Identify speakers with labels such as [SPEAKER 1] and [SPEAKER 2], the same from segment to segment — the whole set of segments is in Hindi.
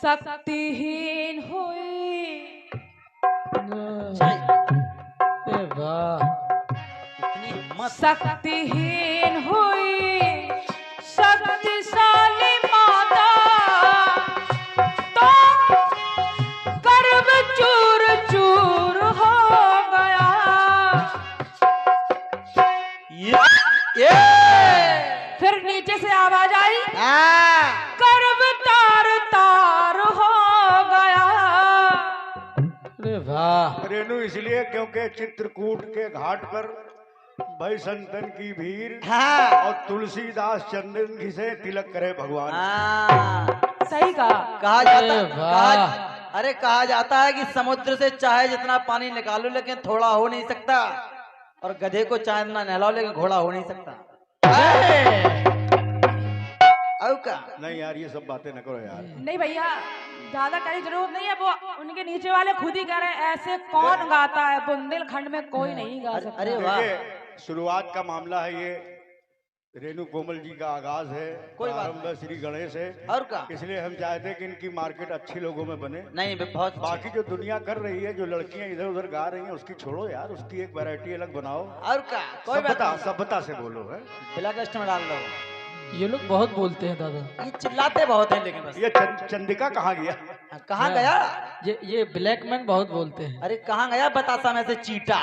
[SPEAKER 1] शक्तिहीन हुई।
[SPEAKER 2] वाह,
[SPEAKER 3] इतनी हिम्मत।
[SPEAKER 1] शक्तिहीन हुई शक्तिशाली माता, तो गर्भ चूर चूर हो गया।
[SPEAKER 3] ये
[SPEAKER 1] फिर नीचे से आवाज आई, गर्भ तार तार हो गया।
[SPEAKER 2] अरे वाह,
[SPEAKER 4] रेणु इसलिए क्योंकि चित्रकूट के घाट पर भाई संतन की भीड़
[SPEAKER 3] हाँ।
[SPEAKER 4] और तुलसीदास चंदन घिसे तिलक करे भगवान।
[SPEAKER 3] हाँ।
[SPEAKER 1] सही कहा।
[SPEAKER 3] कहा जाता
[SPEAKER 2] अरे वाह।
[SPEAKER 3] अरे कहा जाता है कि समुद्र से चाहे जितना पानी निकालो लेकिन थोड़ा हो नहीं सकता, और गधे को चाहे इतना नहलाओ लेकिन घोड़ा हो नहीं सकता। अब का
[SPEAKER 4] नहीं यार, ये सब बातें न करो यार।
[SPEAKER 1] नहीं भैया, ज्यादा करने की जरूरत नहीं है, वो उनके नीचे वाले खुद ही कह रहे हैं ऐसे कौन गाता है, बुंदेलखंड में कोई नहीं गा सकता।
[SPEAKER 3] अरे वाह।
[SPEAKER 4] देखिए, शुरुआत का मामला है ये, रेणु कोमल जी का आगाज है,
[SPEAKER 3] कोई बात
[SPEAKER 4] प्रारंभ श्री गणेश है,
[SPEAKER 3] और का
[SPEAKER 4] इसलिए हम चाहते हैं कि इनकी मार्केट अच्छी लोगों में बने।
[SPEAKER 3] नहीं बहुत
[SPEAKER 4] बाकी जो दुनिया कर रही है, जो लड़कियां इधर उधर गा रही हैं, उसकी छोड़ो यार, उसकी एक वैरायटी अलग बनाओ।
[SPEAKER 3] और का कोई बात
[SPEAKER 4] सभ्यता
[SPEAKER 3] नहीं।
[SPEAKER 4] सभ्यता से बोलो है।
[SPEAKER 3] ब्लैक लिस्ट में डाल दो।
[SPEAKER 2] ये लोग बहुत बोलते हैं दादा।
[SPEAKER 3] ये चिल्लाते बहुत हैं लेकिन बस।
[SPEAKER 4] ये चंदिका कहाँ गया?
[SPEAKER 3] कहाँ गया?
[SPEAKER 2] ये ब्लैक मैन बहुत बोलते हैं।
[SPEAKER 3] अरे कहाँ गया बतासा में से चीटा?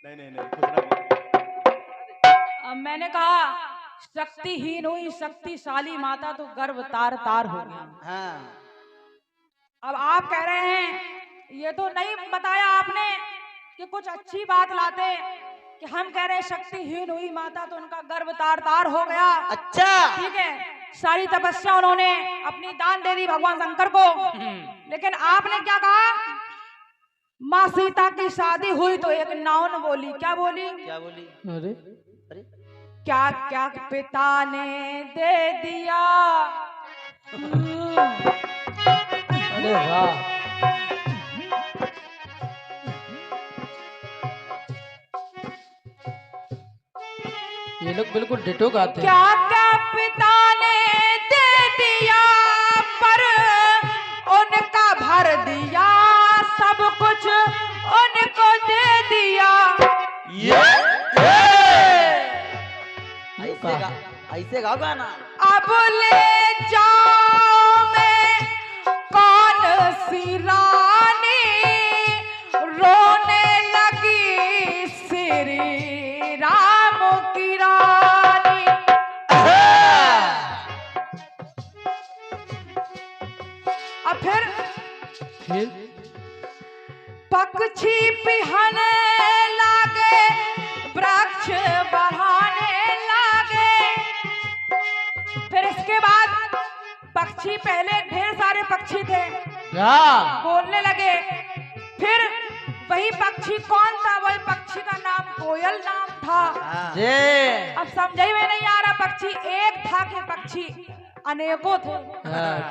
[SPEAKER 4] नहीं नहीं नहीं, कुछ नहीं।
[SPEAKER 1] अब मैंने कहा शक्तिहीन हुई शक्तिशाली माता, तो गर्भ तार तार हो गया।
[SPEAKER 3] हाँ।
[SPEAKER 1] अब आप कह रहे हैं, ये तो नहीं बताया आपने कि कुछ अच्छी बात लाते, कि हम कह रहे हैं शक्तिहीन हुई माता तो उनका गर्भ तार तार हो गया।
[SPEAKER 3] अच्छा।
[SPEAKER 1] ठीक है, सारी तपस्या उन्होंने अपनी दान दे दी भगवान शंकर को, लेकिन आपने क्या कहा, माँ सीता की शादी हुई तो एक नाउन बोली। क्या बोली?
[SPEAKER 3] क्या बोली?
[SPEAKER 2] अरे
[SPEAKER 3] अरे
[SPEAKER 1] क्या क्या पिता ने दे दिया।
[SPEAKER 2] अरे वाह, ये लोग बिल्कुल डिटो गाते हैं।
[SPEAKER 1] क्या क्या पिता ने दे दिया, पर उनका भर दिया, सब कुछ उनको दे दिया।
[SPEAKER 3] ऐसे गाओ गाना।
[SPEAKER 1] अब ले जाओ मैं कौन सी रानी, रोने लगी श्री राम की रानी। अब फिर पक्षी पिहने लागे, वृक्ष बढ़ाने लागे। फिर इसके बाद पक्षी, पहले ढेर सारे पक्षी थे, बोलने लगे। फिर वही पक्षी कौन था? वही पक्षी का नाम कोयल नाम था। अब समझ में नहीं आ रहा, पक्षी एक था कि पक्षी अनेकों थे?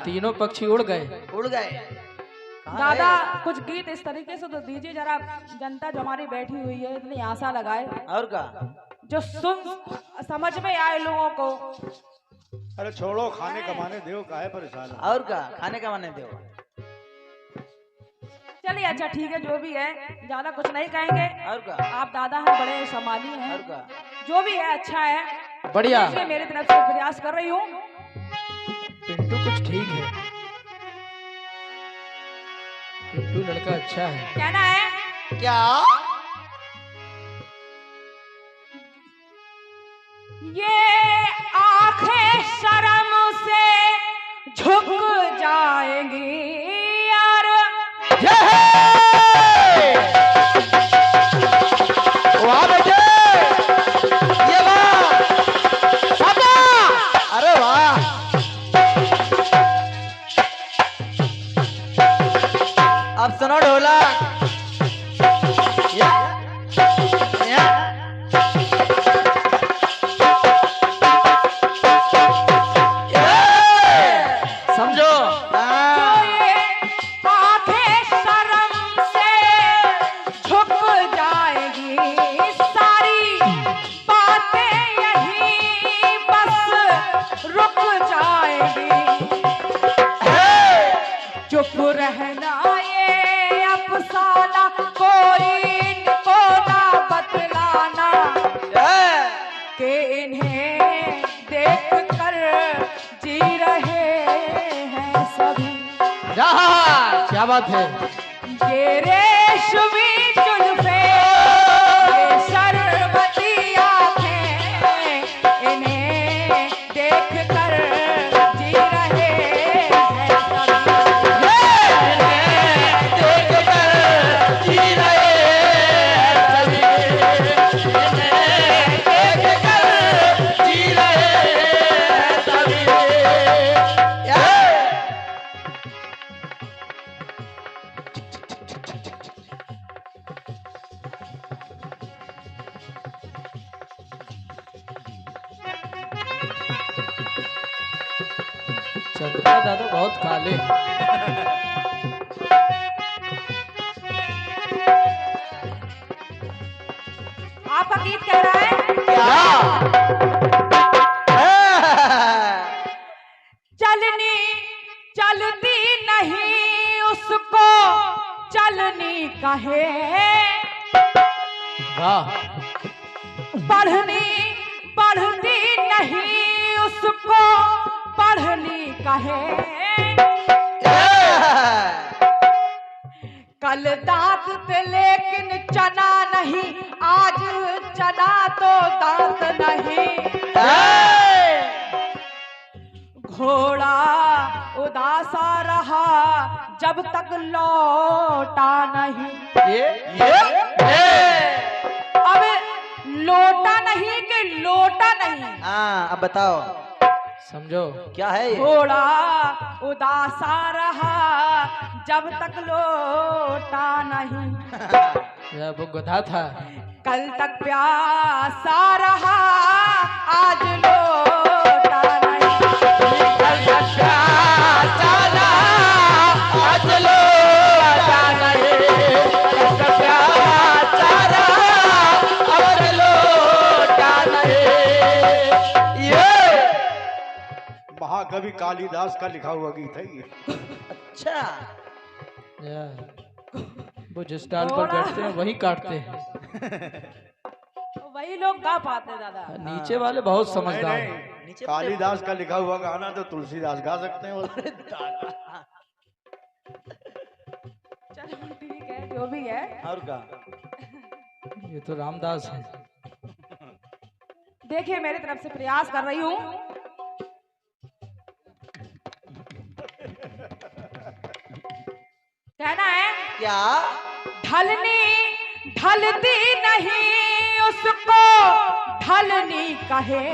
[SPEAKER 2] तीनों पक्षी उड़ गए।
[SPEAKER 3] उड़ गए।
[SPEAKER 1] दादा कुछ गीत इस तरीके से तो दीजिए जरा, जनता जो हमारी बैठी हुई है इतनी आशा लगाए,
[SPEAKER 3] और का
[SPEAKER 1] जो सुन समझ में आए लोगों को।
[SPEAKER 4] अरे छोड़ो, खाने कमाने दो, काहे परेशान हो?
[SPEAKER 3] और का खाने का माने दो।
[SPEAKER 1] चलिए अच्छा ठीक है, जो भी है ज्यादा कुछ नहीं कहेंगे।
[SPEAKER 3] और का
[SPEAKER 1] आप दादा हैं, बड़े संभाली हैं,
[SPEAKER 3] और का
[SPEAKER 1] जो भी है अच्छा है,
[SPEAKER 2] बढ़िया।
[SPEAKER 1] इसलिए मेरी तरफ से प्रयास कर रही हूँ।
[SPEAKER 2] पिंटू कुछ ठीक है, पिंटू लड़का अच्छा है।
[SPEAKER 1] कहना है
[SPEAKER 3] क्या?
[SPEAKER 1] ये आंखें शर्म से झुक जाएंगी यार,
[SPEAKER 3] ये अरे वाह, अब सुनो ढोलक। ये
[SPEAKER 1] रहना ये अफसाना, कोई इनको ना बतलाना कि इन्हें देख कर जी रहे हैं सभी।
[SPEAKER 2] क्या बात है।
[SPEAKER 1] ये रेशमी जुल्फे, ये शरबती आंखें, इन्हें देख कर जी रहे हैं सभी।
[SPEAKER 3] देख कर जी रहे हैं सभी, देख कर जी रहे हैं सभी।
[SPEAKER 2] चंद्रिका दादा बहुत काले हैं।
[SPEAKER 1] आपका गीत कह रहा है चलनी चलती नहीं उसको चलनी कहे,
[SPEAKER 2] वाह।
[SPEAKER 1] पढ़नी पढ़ती नहीं उसको पढ़नी कहे। कल दांत थे लेकिन चना नहीं, आज चना तो दांत नहीं। घोड़ा उदासा रहा जब तक लौटा नहीं। अब लोटा नहीं कि लोटा नहीं।
[SPEAKER 3] हाँ, अब बताओ
[SPEAKER 2] समझो
[SPEAKER 3] क्या है ये?
[SPEAKER 1] घोड़ा उदासा रहा जब तक लोटा नहीं।
[SPEAKER 2] यह वो गधा था।
[SPEAKER 1] कल तक प्यासा रहा आज लोटा नहीं।
[SPEAKER 3] कल तक प्यासा रहा, आज लोटा नहीं। कल तक प्यासा रहा, आज लोटा नहीं। ये
[SPEAKER 4] महाकवि कालिदास का लिखा हुआ गीत है ये।
[SPEAKER 3] अच्छा,
[SPEAKER 2] वो जिस डाल पर बैठते हैं वही काटते हैं।
[SPEAKER 1] वही लोग गा पाते हैं दादा।
[SPEAKER 2] नीचे वाले बहुत समझदार
[SPEAKER 4] नहीं,
[SPEAKER 2] हैं।
[SPEAKER 3] नीचे
[SPEAKER 4] कालिदास का लिखा हुआ गाना तो तुलसीदास गा सकते हैं।
[SPEAKER 1] चलो ठीक है, जो भी है।
[SPEAKER 3] और का
[SPEAKER 2] ये तो रामदास है।
[SPEAKER 1] देखिए मेरी तरफ से प्रयास कर रही हूँ। कहना है
[SPEAKER 3] क्या?
[SPEAKER 1] ढलनी ढलती नहीं उसको ढलनी कहे।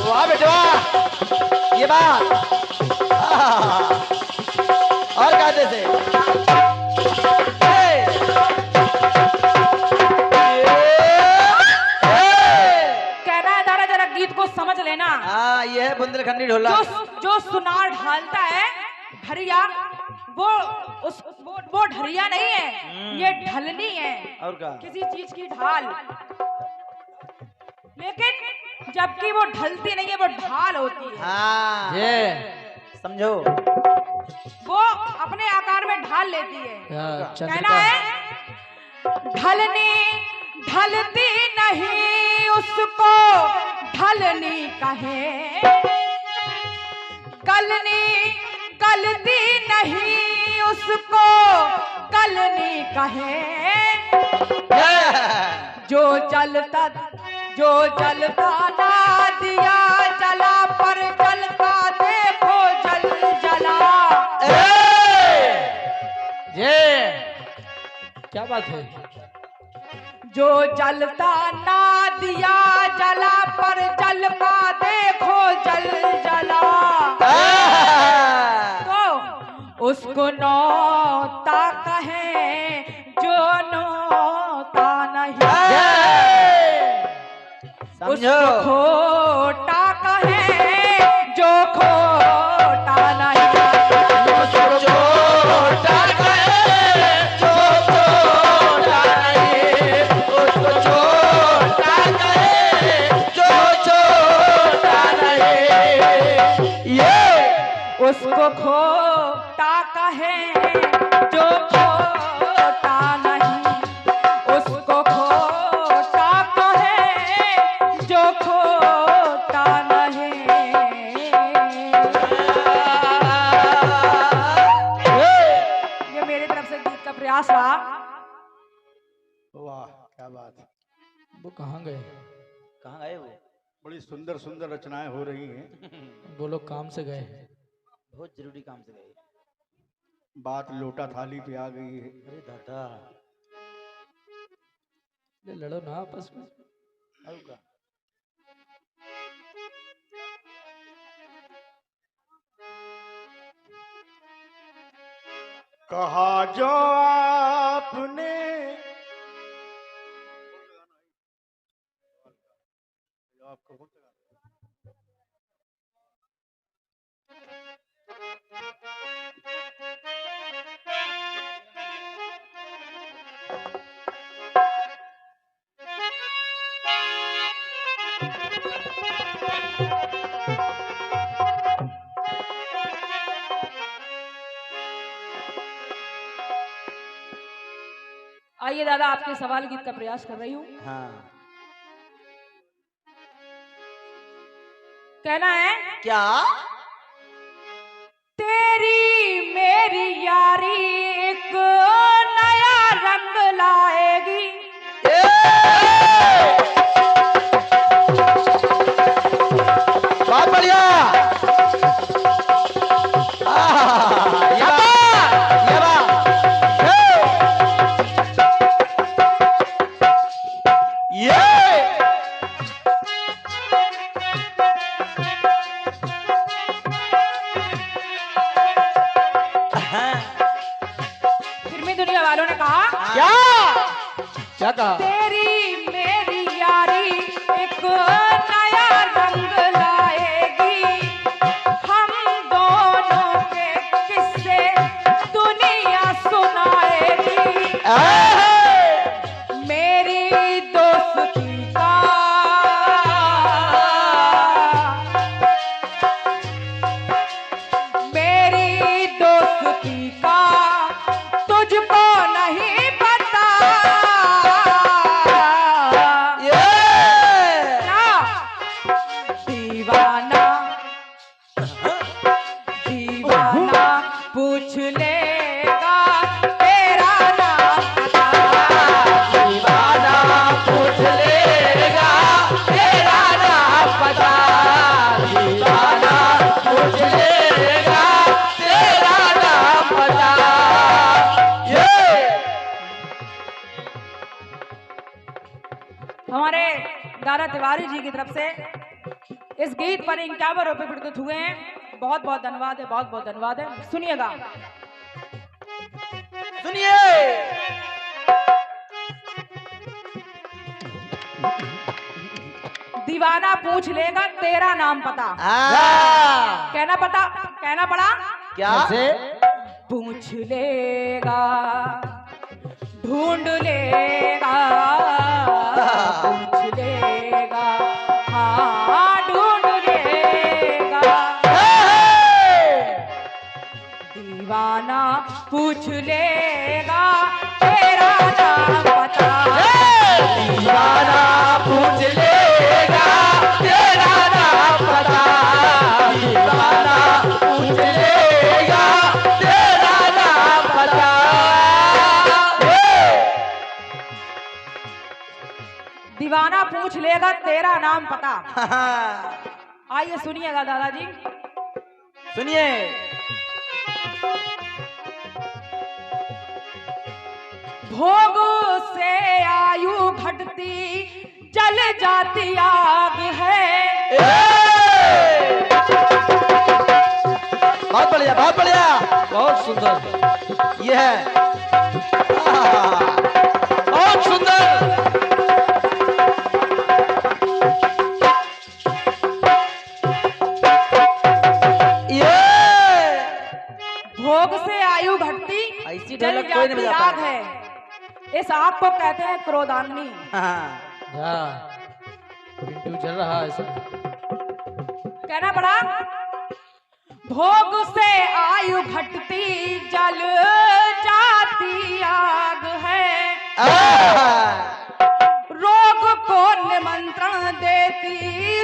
[SPEAKER 3] वाह बेटा, ये बात। और गाते थे
[SPEAKER 1] कहना है दादा जरा गीत को समझ लेना।
[SPEAKER 3] हाँ, ये है बुंदेलखंडी ढोला।
[SPEAKER 1] जो सुनार ढालता है ढरिया, वो ढरिया नहीं है, ये ढलनी है।
[SPEAKER 3] और का
[SPEAKER 1] किसी चीज की ढाल। लेकिन जबकि वो ढलती नहीं है, वो ढाल होती है।
[SPEAKER 3] हाँ,
[SPEAKER 2] ये
[SPEAKER 3] समझो।
[SPEAKER 1] वो अपने आकार में ढाल लेती है। कहना
[SPEAKER 2] चंद्रिका
[SPEAKER 1] है ढलनी ढलती नहीं उसको ढलनी कहे। कलनी कलती नहीं उसको कलनी कहे। जो जलता ना दिया जला पर जल का देखो जल जला।
[SPEAKER 2] ये क्या बात है।
[SPEAKER 1] जो जलता ना दिया जला पर जल का देखो जल जला। तो उसको नौता कहे जो नौता नहीं।
[SPEAKER 3] समझो।
[SPEAKER 1] उसको खोटा कहे जो खोटा नहीं।
[SPEAKER 3] उसको छोटा कहे जो छोटा नहीं। उसको छोटा कहे जो छोटा
[SPEAKER 1] खोटा कहे जो खोटा नहीं, उसको खोटा कहे जो खोटा नहीं। ये मेरी तरफ से गीत का प्रयास रहा।
[SPEAKER 4] वाह क्या बात है।
[SPEAKER 2] वो कहाँ गए?
[SPEAKER 3] कहाँ गए वो?
[SPEAKER 4] बड़ी सुंदर सुंदर रचनाएं हो रही हैं।
[SPEAKER 2] वो लोग काम से गए।
[SPEAKER 3] बहुत जरूरी काम से गए।
[SPEAKER 4] बात लोटा थाली पे आ गई है।
[SPEAKER 3] अरे दादा
[SPEAKER 2] ले लड़ो ना आपस में।
[SPEAKER 3] अब का
[SPEAKER 4] कहा जो आपने
[SPEAKER 1] आइए दादा, आपके सवाल गीत का प्रयास कर रही हूँ।
[SPEAKER 3] हाँ
[SPEAKER 1] कहना है
[SPEAKER 3] क्या?
[SPEAKER 1] तेरी मेरी यारी एक नया रंग लाएगी।
[SPEAKER 3] बहुत बढ़िया।
[SPEAKER 1] फिल्मी दुनिया वालों ने कहा
[SPEAKER 3] क्या?
[SPEAKER 2] क्या कहा?
[SPEAKER 1] तेरी मेरी यारी एक नया रंग लाएगी। हम दोनों के किस्से दुनिया सुनाएगी। मेरी दोस्ती का मेरी दोस्ती का तुझको नहीं पता। दीवाना दीवाना पूछ लेगा तेरा नाम पता।
[SPEAKER 3] दीवाना पूछ लेगा तेरा नाम पता। दीवाना पूछ लेगा तेरा नाम पता।
[SPEAKER 1] हमारे दादा तिवारी जी की तरफ से इस गीत पर 51 रुपए प्रदत्त हुए हैं। बहुत बहुत धन्यवाद है, बहुत बहुत धन्यवाद है। सुनिएगा।
[SPEAKER 3] सुनिए।
[SPEAKER 1] दीवाना पूछ लेगा तेरा नाम पता। कहना पड़ा
[SPEAKER 3] क्या?
[SPEAKER 1] पूछ लेगा, ढूंढ लेगा, पूछ लेगा, हाँ ढूंढ लेगा। दीवाना पूछ लेगा तेरा नाम पता।
[SPEAKER 3] दीवाना पूछ लेगा तेरा नाम पता। दीवाना पूछ लेगा तेरा नाम पता।
[SPEAKER 1] दीवाना पूछ लेगा तेरा नाम पता। आइए सुनिएगा दादाजी।
[SPEAKER 3] सुनिए।
[SPEAKER 1] भोग से आयु घटती जल जाती आग है।
[SPEAKER 3] बहुत बढ़िया, बहुत बढ़िया,
[SPEAKER 2] बहुत सुंदर।
[SPEAKER 3] ये है बहुत सुंदर।
[SPEAKER 1] भोग से आयु घटती
[SPEAKER 3] ऐसी
[SPEAKER 1] जल
[SPEAKER 3] ढोलक कोई नहीं
[SPEAKER 1] जाती
[SPEAKER 3] बजा
[SPEAKER 1] आग
[SPEAKER 3] पाया।
[SPEAKER 1] है। इस आग को कहते हैं क्रोधाग्नि।
[SPEAKER 2] पिंटू चल रहा है सब।
[SPEAKER 1] कहना पड़ा भोग से आयु घटती जल जाती आग है, रोग को निमंत्रण देती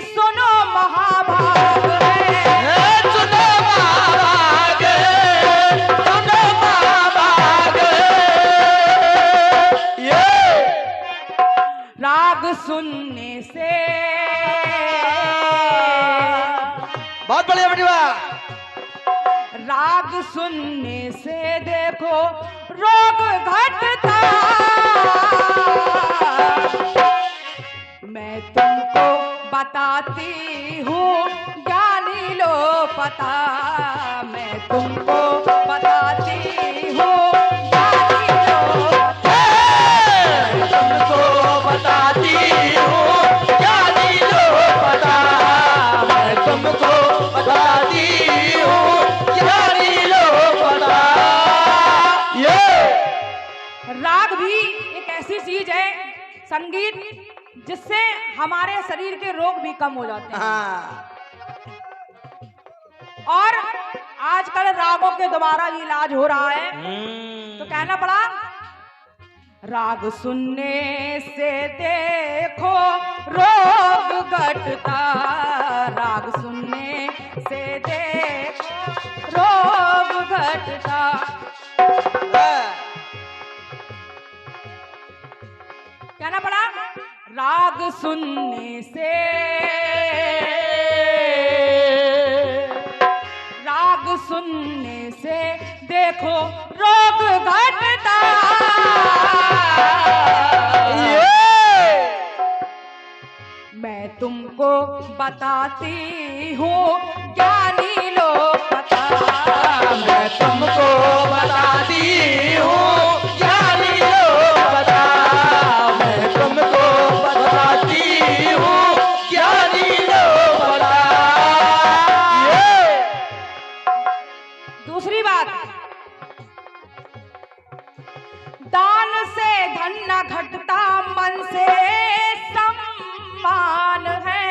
[SPEAKER 1] सुनो महाभाग है।
[SPEAKER 3] सुनो महाभाग, सुनो महाभाग। ये
[SPEAKER 1] राग सुनने से
[SPEAKER 3] बहुत बढ़िया बेटिया।
[SPEAKER 1] राग सुनने से देखो रोग घटता, मैं तुमको बताती हूँ ज्ञानी लो पता, मैं तुमको बताती हूँ ज्ञानी लो पता,
[SPEAKER 3] मैं तुमको बताती हूँ ज्ञानी लो पता, मैं तुमको बताती हूँ ज्ञानी लो पता। ये
[SPEAKER 1] राग भी एक ऐसी चीज है, संगीत, जिससे हमारे शरीर के रोग भी कम हो जाते हैं।
[SPEAKER 3] हाँ।
[SPEAKER 1] और आजकल रागों के द्वारा भी इलाज हो रहा है, तो कहना पड़ा राग सुनने से देखो रोग घटता, राग सुनने से देखो रोग घटता। कहना पड़ा राग सुनने से, राग सुनने से देखो रोग घटता। मैं तुमको बताती हूँ ज्ञानी लो पता,
[SPEAKER 3] मैं तुमको बताती हूँ ज्ञानी लो पता, मैं तुमको बताती हूँ ज्ञानी लो पता। ये
[SPEAKER 1] दूसरी बात, दान से धन न घटता, मन से सम्मान है।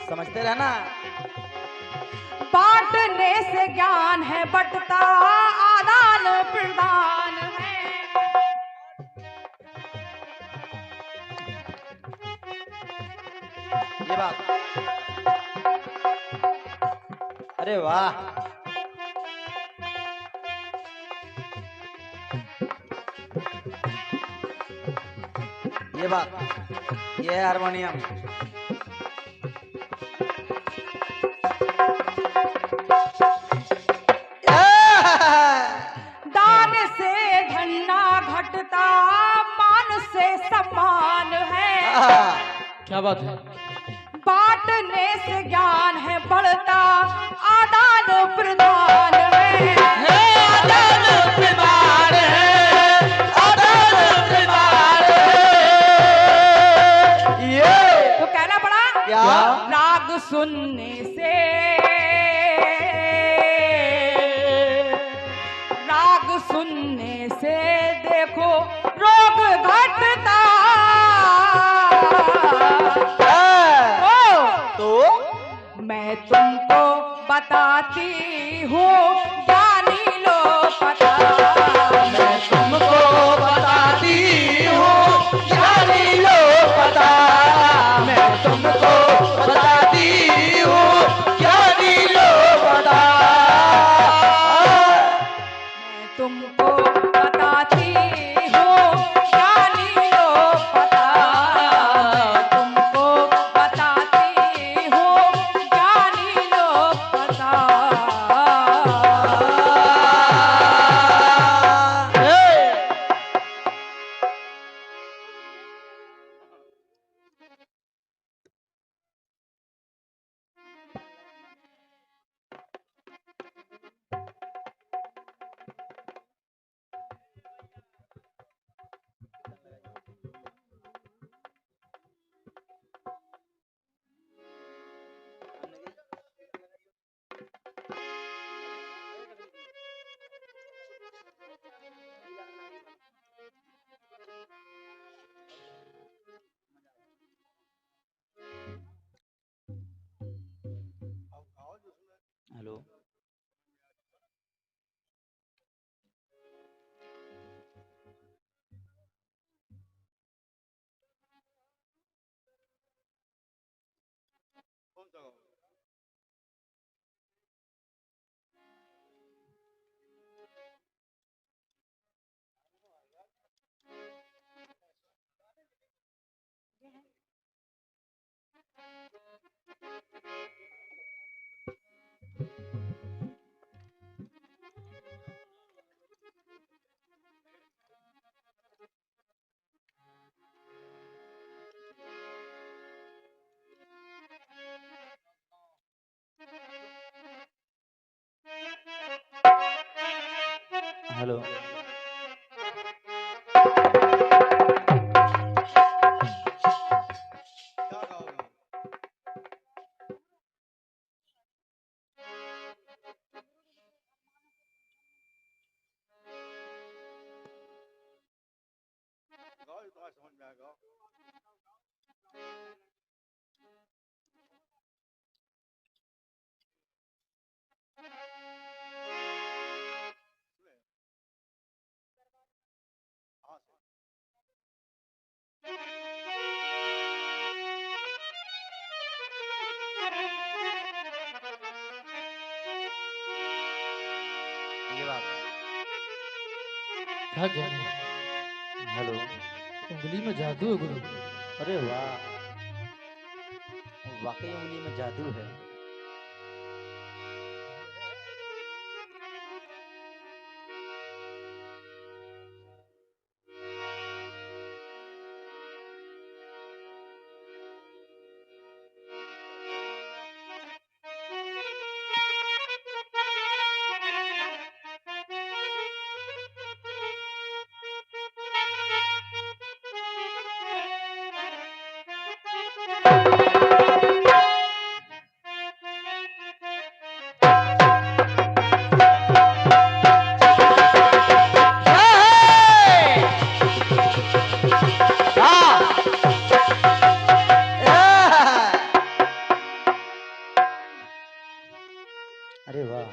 [SPEAKER 3] समझते रहना।
[SPEAKER 1] बांटने से ज्ञान है बंटता, आदान प्रदान है।
[SPEAKER 3] ये बात, अरे वाह। ये बात, ये है हारमोनियम।
[SPEAKER 1] दान से धन ना घटता, मान से सम्मान है।
[SPEAKER 2] क्या बात है।
[SPEAKER 1] बांटने से ज्ञान है बढ़ता, आदान प्रदान है।
[SPEAKER 3] आदान प्रदान है, आदान प्रदान है। ये
[SPEAKER 1] तो कहना पड़ा
[SPEAKER 3] क्या?
[SPEAKER 1] राग सुनने से, राग सुनने से देखो रोग घटता।
[SPEAKER 3] तो
[SPEAKER 1] मैं तुमको बताती हूँ ज्ञानी लो पता,
[SPEAKER 3] मैं तुमको बताती हूँ ज्ञानी लो पता, मैं तुमको बताती हूँ ज्ञानी लो पता।
[SPEAKER 1] मैं तुमको बताती हूँ
[SPEAKER 3] हेलो।
[SPEAKER 4] समझ में आएगा।
[SPEAKER 3] ये बात।
[SPEAKER 2] क्या जाने,
[SPEAKER 3] हेलो।
[SPEAKER 2] उंगली में जादू है गुरु।
[SPEAKER 3] अरे वाह, वाकई उंगली में जादू है। अरे वाह।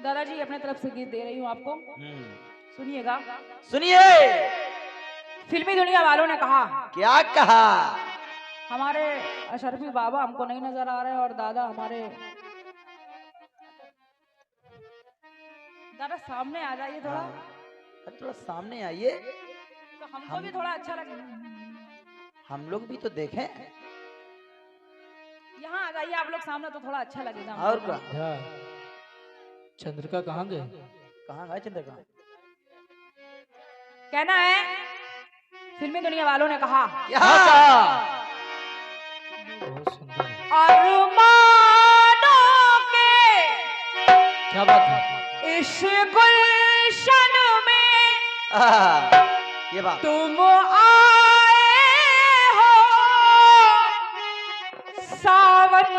[SPEAKER 1] दादाजी अपने तरफ से गीत दे रही हूँ आपको, सुनिएगा।
[SPEAKER 3] सुनिए।
[SPEAKER 1] फिल्मी दुनिया वालों ने कहा,
[SPEAKER 3] क्या कहा?
[SPEAKER 1] हमारे अशरफी बाबा हमको नहीं नजर आ रहे और दादा हमारे, दादा सामने आ जाइए थोड़ा,
[SPEAKER 3] थोड़ा सामने आइए,
[SPEAKER 1] तो हमको भी थोड़ा अच्छा लगे।
[SPEAKER 3] हम लोग भी तो देखें।
[SPEAKER 1] यहाँ आ जाइए आप लोग सामने, तो थोड़ा अच्छा लगेगा।
[SPEAKER 3] और क्या?
[SPEAKER 2] हाँ, चंद्रिका कहाँ गए?
[SPEAKER 3] कहाँ गए चंद्रिका?
[SPEAKER 1] कहना है फिल्मी दुनिया वालों ने कहा,
[SPEAKER 3] क्या कहा?
[SPEAKER 2] बहुत सुंदर।
[SPEAKER 1] अरमानों के
[SPEAKER 2] क्या बात है?
[SPEAKER 1] इस गुलशन में
[SPEAKER 3] ये बात।
[SPEAKER 1] तुम आए हो सावन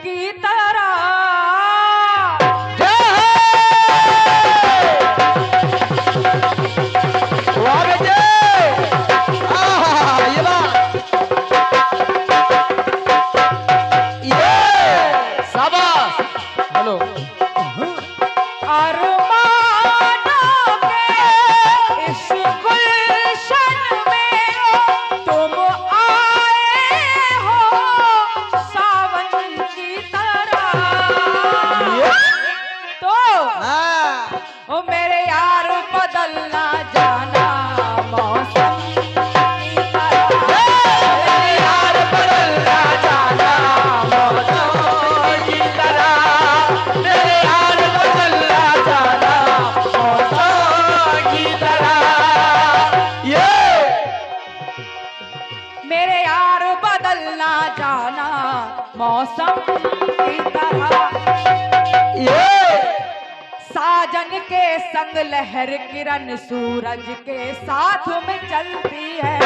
[SPEAKER 1] की तरह।
[SPEAKER 3] ये बात। ये शाबाश।
[SPEAKER 2] हेलो,
[SPEAKER 1] अरमानों के इस गुलशन में तुम आए हो सावन की तरह। तो ओ मेरे यार बदलना जाना मौसम की तरह। मेरे यार बदलना जाना मौसम की तरह। मेरे यार बदलना जाना मौसम की तरह। ये मेरे यार बदलना जाना मौसम की तरह। ये साजन के संग लहर किरण सूरज के साथ में चलती है।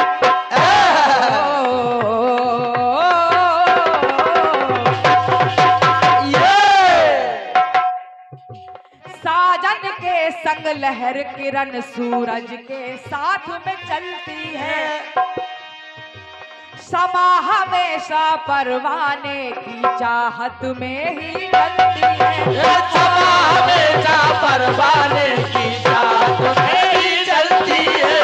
[SPEAKER 1] साजन के संग लहर किरण सूरज के साथ में चलती है। समा हमेशा परवाने की चाहत में ही डलती है। समा हमेशा परवाने की चाहत में ही चलती है।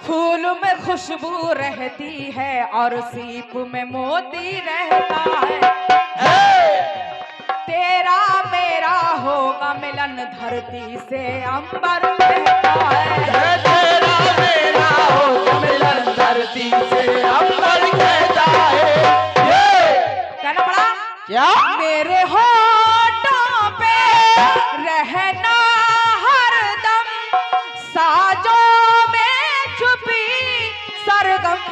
[SPEAKER 1] फूल में खुशबू रहती है और सीप में मोती रहता है। तेरा मेरा होगा मिलन धरती से अंबर कहता है। तेरा मेरा होगा मिलन धरती से अंबर कहता है। कहना पड़ा
[SPEAKER 3] क्या?
[SPEAKER 1] मेरे होठों पे रहना हरदम साजों में छुपी सरगम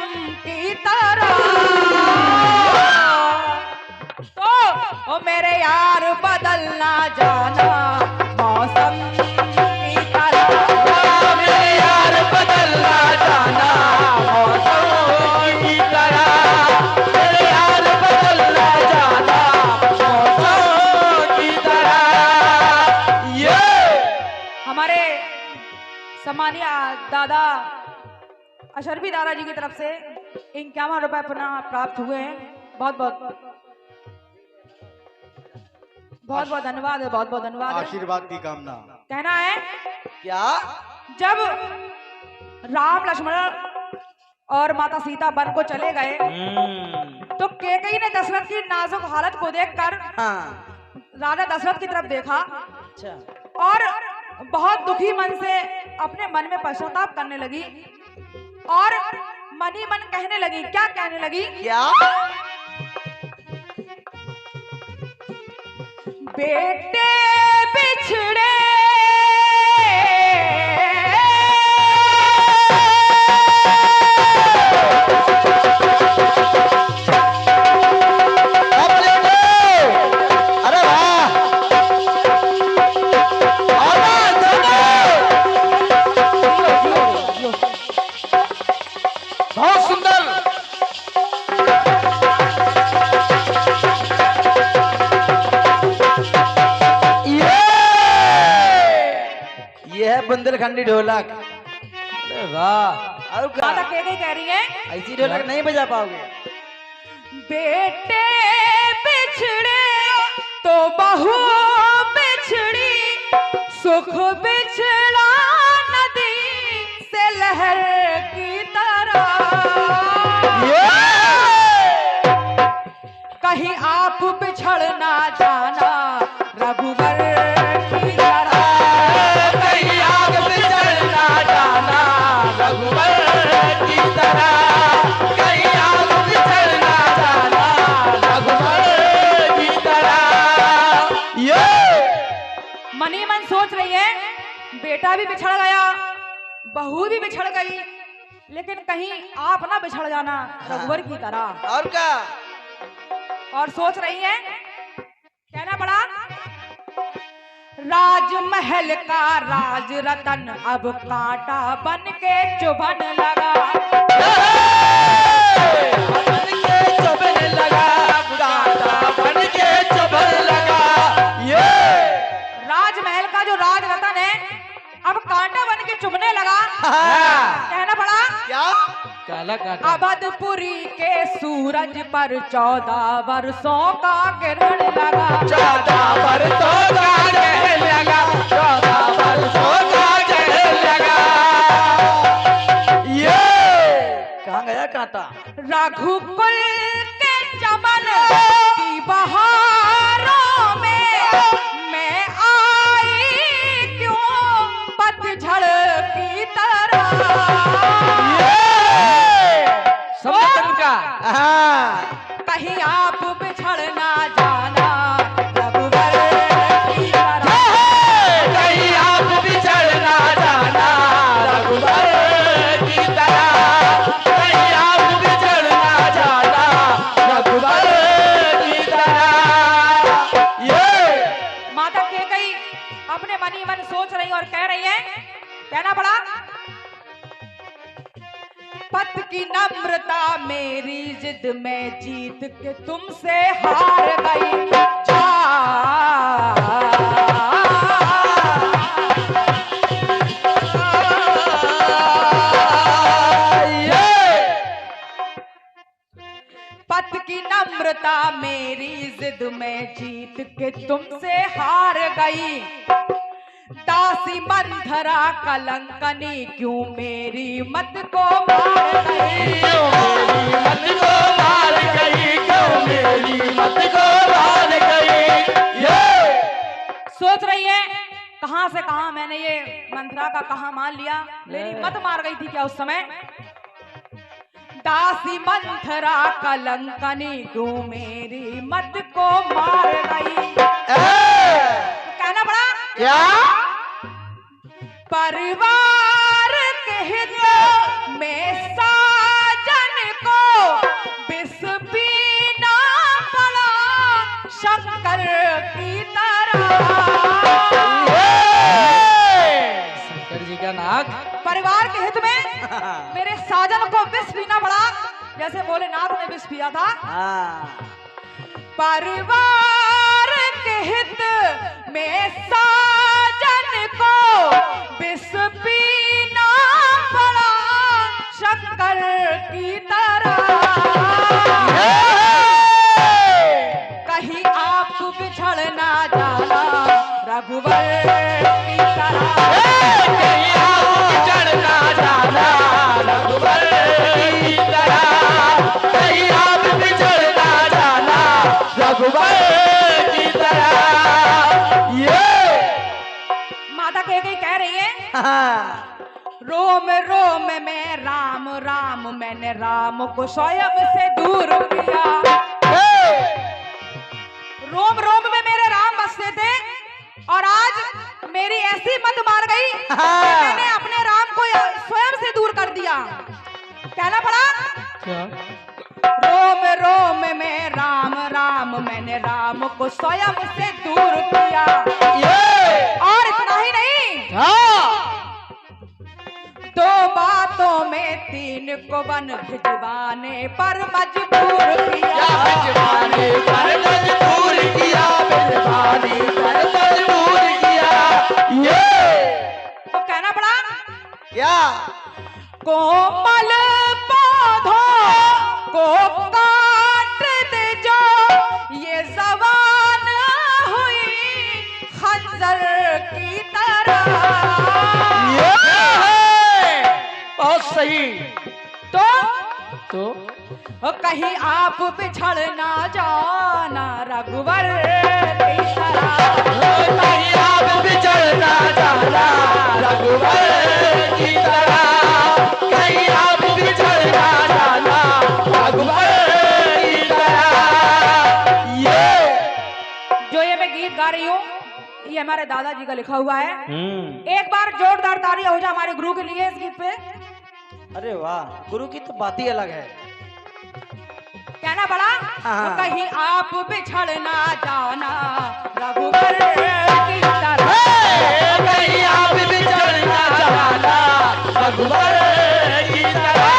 [SPEAKER 1] की तरह। तो ओ मेरे यार बदल ना जाना मौसम की तरह,
[SPEAKER 3] मेरे यार बदल ना जाना मौसम की तरह, मेरे यार बदल ना जाना मौसम की तरह। ये
[SPEAKER 1] हमारे सम्मानीय दादा अशरफी दादा जी की तरफ से 51 रुपए पुनः प्राप्त हुए हैं। बहुत बहुत धन्यवाद है, बहुत बहुत धन्यवाद है।
[SPEAKER 4] आशीर्वाद की कामना।
[SPEAKER 1] कहना है
[SPEAKER 3] क्या
[SPEAKER 1] जब राम लक्ष्मण और माता सीता वन को चले गए तो कैकेयी ने दशरथ की नाजुक हालत को देखकर
[SPEAKER 3] हाँ
[SPEAKER 1] राजा दशरथ की तरफ देखा
[SPEAKER 3] अच्छा
[SPEAKER 1] और बहुत दुखी मन से अपने मन में पश्चाताप करने लगी और मन ही मन कहने लगी। क्या कहने लगी?
[SPEAKER 3] क्या
[SPEAKER 1] बेटे बिछड़े
[SPEAKER 3] बुंदेलखंडी ढोलक।
[SPEAKER 2] अरे वाह,
[SPEAKER 3] और क्या?
[SPEAKER 1] माता कैकेयी कह रही है
[SPEAKER 3] ऐसी ढोलक नहीं बजा पाओगे।
[SPEAKER 1] बेटे बिछड़े तो बहू बिछड़ी, सुख बिछड़ा नदी से लहर की तरह, कहीं आप बिछड़ ना जाना रघुवर की तरह,
[SPEAKER 3] कहीं आग बिछड़ ना जाना रघुवर की तरह, कहीं आग बिछड़ ना जाना रघुवर की तरह। ये
[SPEAKER 1] मन ही मन सोच रही है बेटा भी बिछड़ गया, बहू भी बिछड़ गई, लेकिन कहीं आप ना बिछड़ जाना रघुवर की तरह।
[SPEAKER 3] और क्या?
[SPEAKER 1] और सोच रही है, कहना पड़ा राजमहल का राज रतन अब कांटा बन के चुभन लगा,
[SPEAKER 3] बन के चुभन लगा, कांटा बन के चुभन लगा। ये
[SPEAKER 1] राजमहल का जो राज रतन है अब कांटा बन के चुभने लगा। कहना पड़ा
[SPEAKER 3] क्या?
[SPEAKER 2] काला काटा।
[SPEAKER 1] अवधपुरी के सूरज पर 14 वर्षों का ग्रहण लगा,
[SPEAKER 3] 14 वर्षों का ग्रहण लगा, 14 वर्षों का ग्रहण लगा। ये कहाँ गया कांटा?
[SPEAKER 1] रघुकुल के चमन की बहारों में मैं आई क्यों पतझड़ की तरह,
[SPEAKER 2] समतन का।
[SPEAKER 3] हाँ
[SPEAKER 1] कहीं आप बिछड़ ना जाना रघुवर की तरह,
[SPEAKER 3] कहीं आप बिछड़ ना जाना रघुवर की तरह, कहीं आप बिछड़ ना जाना रघुवर की तरह। ये
[SPEAKER 1] माता कैकेयी अपने मन ही मन सोच रही और कह रही है, कहना पड़ा पत की नम्रता मेरी जिद में जीत के तुमसे हार गई, पत की नम्रता मेरी जिद में जीत के तुमसे हार गई, दासी मंथरा कलंकनी क्यों मेरी मत को मार गई,
[SPEAKER 3] मत को मार गई, क्यों मेरी मत को मार गई। ये
[SPEAKER 1] सोच रही है कहां से कहां मैंने ये मंथरा का कहां मान लिया, मेरी मत मार गई थी क्या उस समय। दासी मंथरा कलंकनी क्यों मेरी मत को मार गई, कहना पड़ा
[SPEAKER 3] क्या?
[SPEAKER 1] परिवार के हित में साजन को विष पीना पड़ा, शंकर
[SPEAKER 2] लाग।
[SPEAKER 1] परिवार के हित में मेरे साजन को विष पीना पड़ा, जैसे भोलेनाथ ने विष पिया था।
[SPEAKER 3] हाँ।
[SPEAKER 1] परिवार के हित में साजन को विष पीना पड़ा, शक्कर की तरह। कहीं आप बिछड़ ना जाना रघुवर की तरह।
[SPEAKER 2] कहीं आप बिछड़ ना जाना रघुवर की तरह। कहीं आप बिछड़ ना जाना रघुवर की तरह। ये
[SPEAKER 1] माता कह रही है,
[SPEAKER 3] हाँ।
[SPEAKER 1] रोम रोम में राम राम, मैंने राम को स्वयं से दूर किया। रोम रोम में मेरे राम बसते थे, और आज मेरी ऐसी मत मार गई कि मैंने अपने राम को स्वयं से दूर कर दिया। कहना पड़ा
[SPEAKER 2] क्या?
[SPEAKER 1] रोम रोम में राम राम, मैंने राम को स्वयं से दूर किया। और इतना ही नहीं, दो बातों में तीन को वन भिजवाने पर मजबूर किया।
[SPEAKER 2] भिजवाने पर मजबूर किया। भिजवाने पर मजबूर किया।
[SPEAKER 1] तो कहना पड़ा
[SPEAKER 3] क्या?
[SPEAKER 1] कोमल पौधों को काट दे जो, ये जवान हुई खंजर की तरह।
[SPEAKER 2] बहुत सही। तो
[SPEAKER 1] कहीं आप बिछड़ ना जाना रघुवर की तरह।
[SPEAKER 2] कहीं आप बिछड़ ना जाना रघुवर की तरह। कहीं आप बिछड़ ना जाना रघुवर की तरह।
[SPEAKER 1] जो ये मैं गीत गा रही हूँ, ये हमारे दादाजी का लिखा हुआ है। एक बार जोरदार तालियां हो जाए हमारे गुरु के लिए इस गीत पे।
[SPEAKER 3] अरे वाह, गुरु की तो बात ही अलग है।
[SPEAKER 1] कहना पड़ा
[SPEAKER 3] हाँ।
[SPEAKER 1] कहीं आप बिछड़ ना जाना रघुवर की तरह।
[SPEAKER 2] कहीं आप बिछड़ ना जाना रघुवर की तरह।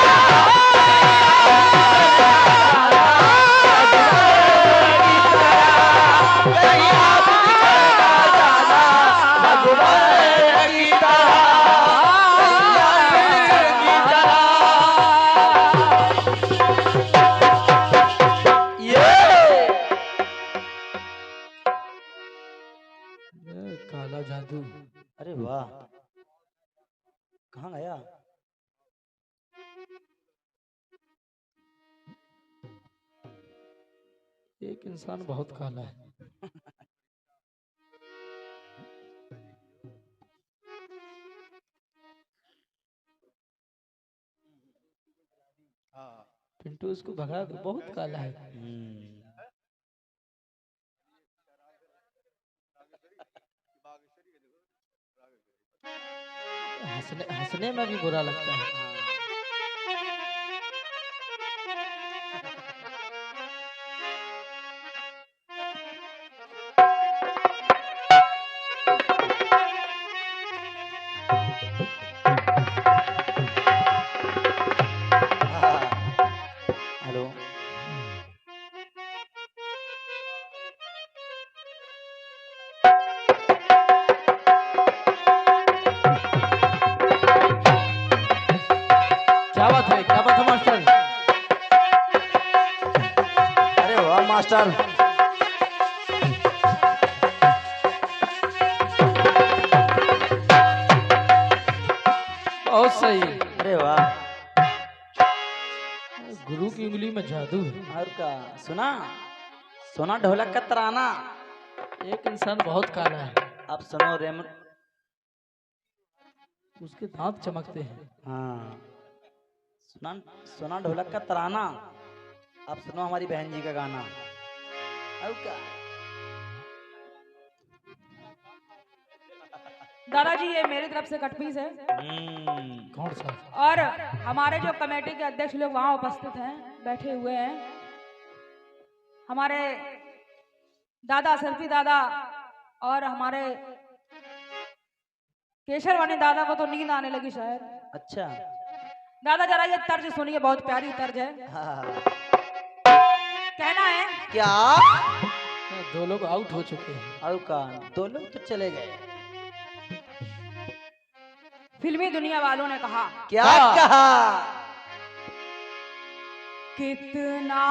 [SPEAKER 2] कहीं आप बिछड़ ना जाना रघुवर की तरह। काला जादू।
[SPEAKER 3] अरे वाह, कहाँ गया?
[SPEAKER 2] एक इंसान बहुत काला है। पिंटू इसको भगा दो, बहुत काला है। हंसने में भी बुरा लगता है।
[SPEAKER 3] हेलो।
[SPEAKER 2] क्या बात है मास्टर?
[SPEAKER 3] अरे वाह मास्टर,
[SPEAKER 2] बहुत सही।
[SPEAKER 3] अरे वाह।
[SPEAKER 2] गुरु की उंगली में जादू है।
[SPEAKER 3] और का सुना? सुना ढोलक का तराना।
[SPEAKER 2] एक इंसान बहुत काला है।
[SPEAKER 3] अब सुनो रेमन।
[SPEAKER 2] उसके दांत चमकते हैं।
[SPEAKER 3] हाँ, सुना सुना ढोलक का तराना। अब सुनो हमारी बहन जी का गाना। और का
[SPEAKER 1] दादाजी ये मेरी तरफ से कटपीस है।
[SPEAKER 2] कौन सा?
[SPEAKER 1] और हमारे जो कमेटी के अध्यक्ष लोग वहां उपस्थित हैं, बैठे हुए हैं, हमारे दादा सेल्फी दादा और हमारे केशर वाले दादा को तो नींद आने लगी शायद।
[SPEAKER 3] अच्छा।
[SPEAKER 1] दादा जरा ये तर्ज सुनिए, बहुत प्यारी तर्ज है।
[SPEAKER 3] हाँ।
[SPEAKER 1] कहना है
[SPEAKER 3] क्या?
[SPEAKER 2] दो लोग आउट हो चुके हैं।
[SPEAKER 3] अरुकान, 2 लोग तो चले गए।
[SPEAKER 1] फिल्मी दुनिया वालों ने कहा
[SPEAKER 3] क्या कहा?
[SPEAKER 1] कितना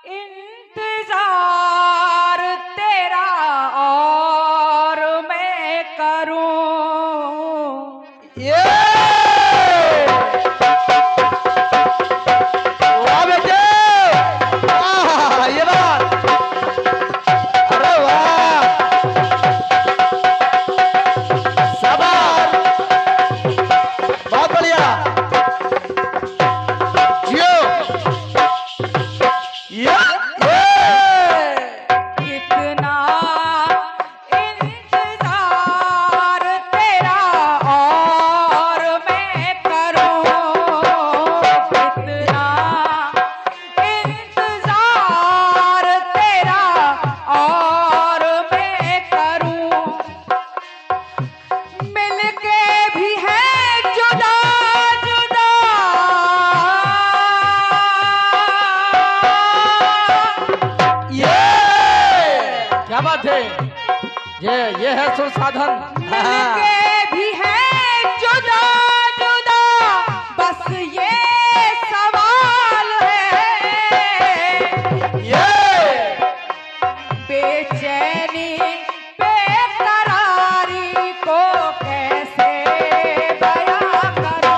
[SPEAKER 1] इंतजार तेरा और मैं करूं।
[SPEAKER 3] ये वाह बेटे, वाह, ये बात, अरे वाह, शाबाश, बहुत बढ़िया, जियो, ये
[SPEAKER 1] कितना इंतजार तेरा और मैं करूं। कितना इंतजार तेरा और मैं करूं। मिलके भी है जुदा जुदा।
[SPEAKER 3] ये
[SPEAKER 2] क्या बात है? ये है सुर साधन।
[SPEAKER 1] मिलके भी है जुदा जुदा, बस ये सवाल है।
[SPEAKER 3] ये
[SPEAKER 1] बेचैनी बेकरारी को कैसे बयां करूं।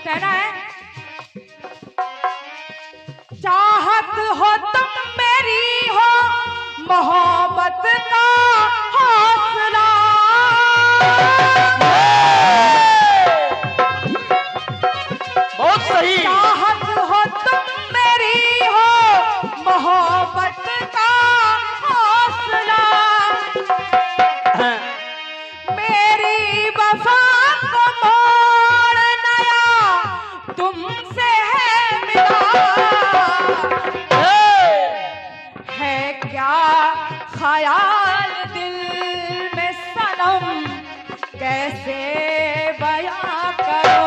[SPEAKER 1] कहना है चाहत हो तुम मेरी हो मोहब्बत का हौसला।
[SPEAKER 3] बहुत सही।
[SPEAKER 1] चाहत हो तुम मेरी हो मोहब्बत का हौसला। मेरी वफा को मोड़ नया तुमसे है मिला। है क्या ख्याल दिल में सनम, कैसे बयां करो।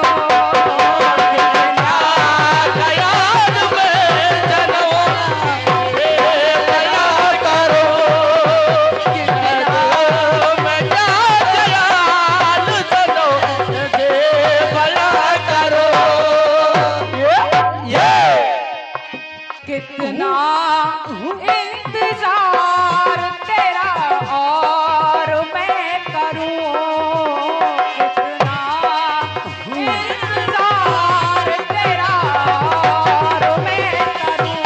[SPEAKER 1] कितना इंतजार तेरा और मैं करूं। कितना इंतजार तेरा और मैं करूं।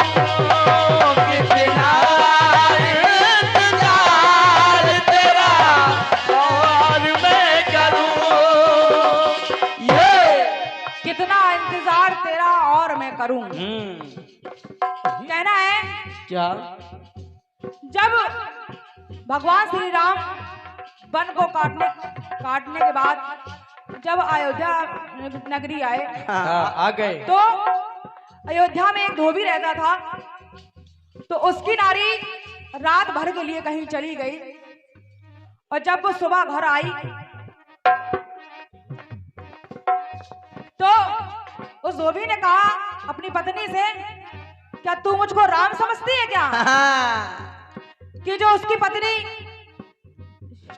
[SPEAKER 3] कितना इंतजार तेरा और मैं करूं। ये
[SPEAKER 1] कितना इंतजार तेरा और मैं करूं। कहना है
[SPEAKER 2] क्या?
[SPEAKER 1] जब भगवान श्री राम वन को काटने के बाद जब अयोध्या नगरी आए
[SPEAKER 2] आ गए।
[SPEAKER 1] तो अयोध्या में एक धोबी रहता था। तो उसकी नारी रात भर के लिए कहीं चली गई और जब वो सुबह घर आई तो उस धोबी ने कहा अपनी पत्नी से, क्या तू मुझको राम समझती है क्या? कि जो उसकी पत्नी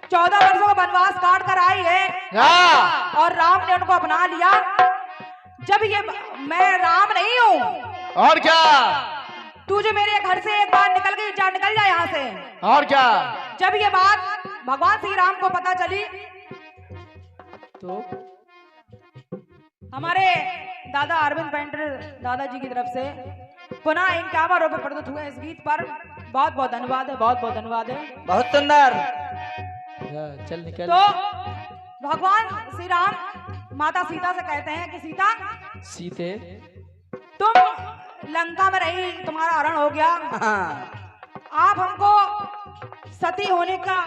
[SPEAKER 1] 14 वर्षों का वनवास काट कर आई है और राम ने उनको अपना लिया। जब ये मैं राम नहीं हूँ
[SPEAKER 2] और क्या?
[SPEAKER 1] तू जो मेरे घर से एक बार निकल गई, जा निकल जा यहाँ से।
[SPEAKER 2] और क्या?
[SPEAKER 1] जब ये बात भगवान श्री राम को पता चली
[SPEAKER 2] तो
[SPEAKER 1] हमारे दादा अरविंद पेंटर दादाजी की तरफ से पुनः 51 रुपए प्रदत्त हुए इस गीत पर। बहुत बहुत धन्यवाद है, बहुत बहुत धन्यवाद है।
[SPEAKER 3] बहुत सुंदर।
[SPEAKER 2] चल निकल।
[SPEAKER 1] तो भगवान श्री राम माता सीता से कहते हैं कि सीता
[SPEAKER 2] सीते
[SPEAKER 1] तुम लंका में रही, तुम्हारा हरण हो गया,
[SPEAKER 3] हाँ।
[SPEAKER 1] आप हमको सती होने का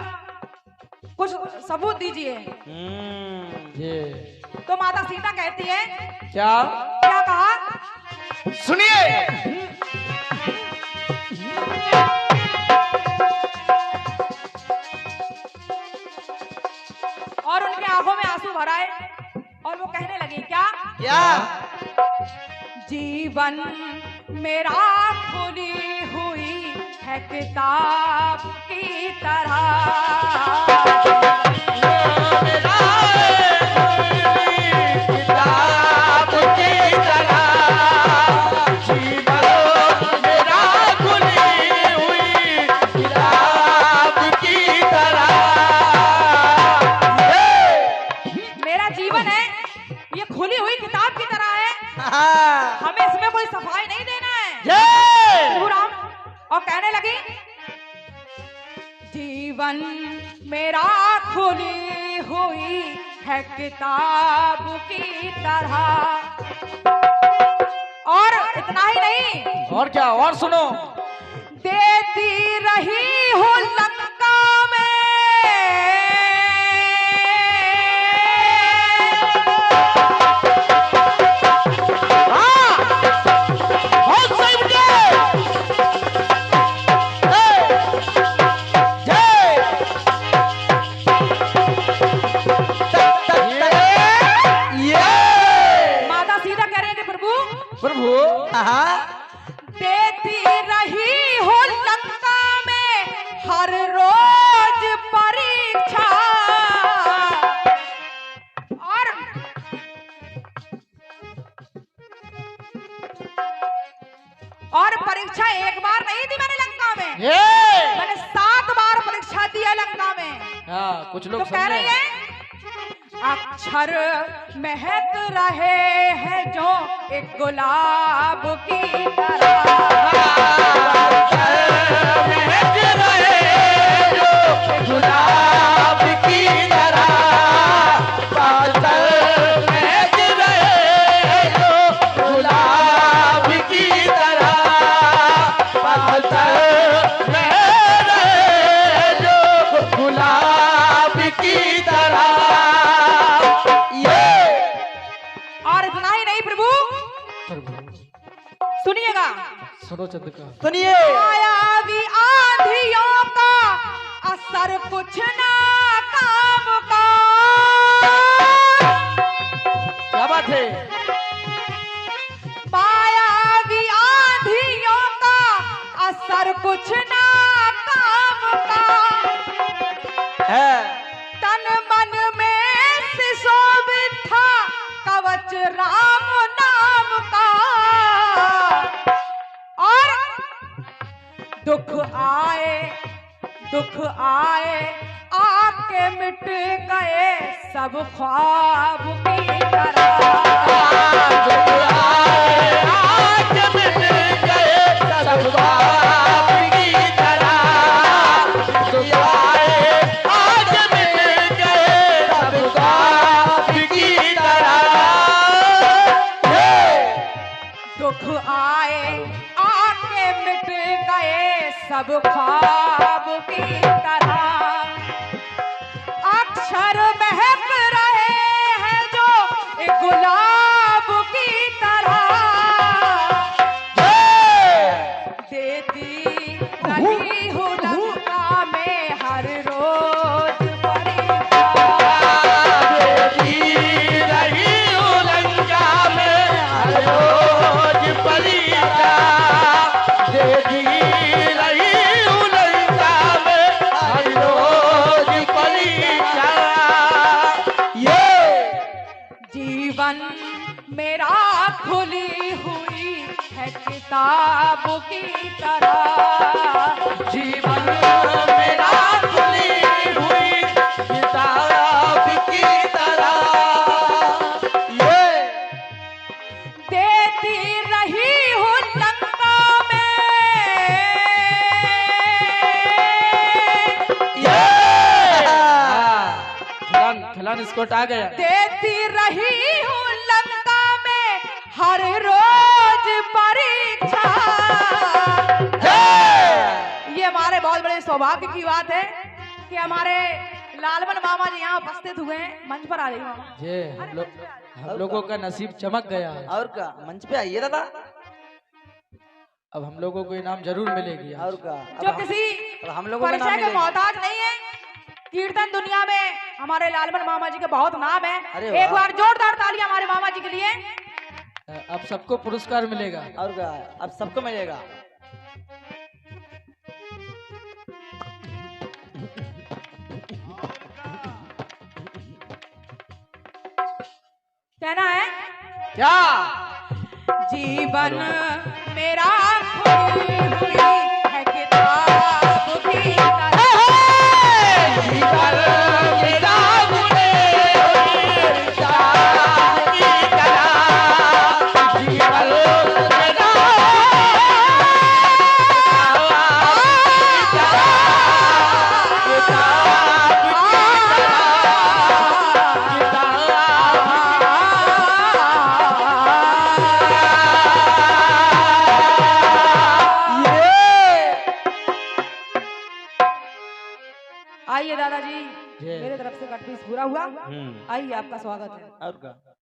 [SPEAKER 1] कुछ सबूत दीजिए।
[SPEAKER 2] ये
[SPEAKER 1] तो माता सीता कहती है,
[SPEAKER 2] क्या
[SPEAKER 1] क्या कहा?
[SPEAKER 2] सुनिए।
[SPEAKER 1] और उनकी आंखों में आंसू भर आए और वो कहने लगी, क्या
[SPEAKER 3] क्या?
[SPEAKER 1] जीवन मेरा खुली हुई है किताब की तरह, मेरा जीवन है ये खुली हुई किताब की तरह है,
[SPEAKER 3] हाँ।
[SPEAKER 1] हमें इसमें कोई सफाई नहीं देना है। प्रभु राम और कहने लगी, जीवन मेरा खुली हुई है किताब की तरह। और इतना ही नहीं,
[SPEAKER 2] और क्या, और सुनो।
[SPEAKER 1] देती रही हूँ लंका में, माता सीता कह रही है कि प्रभु
[SPEAKER 3] हाँ।
[SPEAKER 1] देती रही हो लंका में हर रोज परीक्षा, और परीक्षा एक बार नहीं दी मैंने लंका में, मैंने 7 बार परीक्षा दी है लंका में।
[SPEAKER 2] हाँ, कुछ लोग
[SPEAKER 1] तो कह रही है, अक्षर महक रहे हैं जो एक गुलाब की और इतना ही नहीं प्रभु, सुनिएगा,
[SPEAKER 2] सुनो चंद्रिका।
[SPEAKER 3] सुनिए।
[SPEAKER 1] मायावी आंधियों का असर कुछ ना काम का,
[SPEAKER 2] क्या बात है?
[SPEAKER 1] मायावी आंधियों का असर कुछ ना काम का,
[SPEAKER 3] है।
[SPEAKER 1] तन मन में सुशोभित था कवच राम नाम का, और दुख आए आके मिट गए सब ख्वाब की दुख आए आके मिट गए सब ख्वाब की तरह, अक्षर महक रहे हैं जो एक गुलाब की तरह, देती रही हूँ लंका में हर रोज जीवन मेरा खुली हुई है किताब की तरह,
[SPEAKER 2] जीवन मेरा खुली हुई किताब की तरह,
[SPEAKER 1] देती रही हूँ लंका में,
[SPEAKER 2] खिलान स्कॉट आ गया।
[SPEAKER 1] देती रही हूँ लंका में हर रोज परीक्षा। ये हमारे बहुत बड़े सौभाग्य की बात है कि हमारे लालवन मामा जी यहाँ उपस्थित हुए हैं। मंच पर आ जाइए मामा।
[SPEAKER 2] ये हम लोगों का नसीब चमक गया है।
[SPEAKER 3] और क्या, मंच पे आइए दादा।
[SPEAKER 2] अब हम लोगों को इनाम जरूर मिलेगी आज।
[SPEAKER 3] और क्या,
[SPEAKER 1] जो किसी
[SPEAKER 3] हम लोगों को
[SPEAKER 1] परिचय
[SPEAKER 3] नाम
[SPEAKER 1] के
[SPEAKER 3] मिलेगा।
[SPEAKER 1] मोहताज नहीं है। कीर्तन दुनिया में हमारे लालवन मामा जी के बहुत नाम है।
[SPEAKER 3] अरे
[SPEAKER 1] एक
[SPEAKER 3] वाह।
[SPEAKER 1] बार जोरदार ताली हमारे मामा जी के लिए।
[SPEAKER 2] अब सबको पुरस्कार मिलेगा।
[SPEAKER 3] और क्या, अब सबको मिलेगा।
[SPEAKER 1] कहना है
[SPEAKER 2] क्या
[SPEAKER 1] जीवन मेरा खोई हुई है किताब की तरह। आइए दादाजी, मेरे तरफ से कट पीस पूरा हुआ। आइए, आपका स्वागत है।
[SPEAKER 3] और क्या।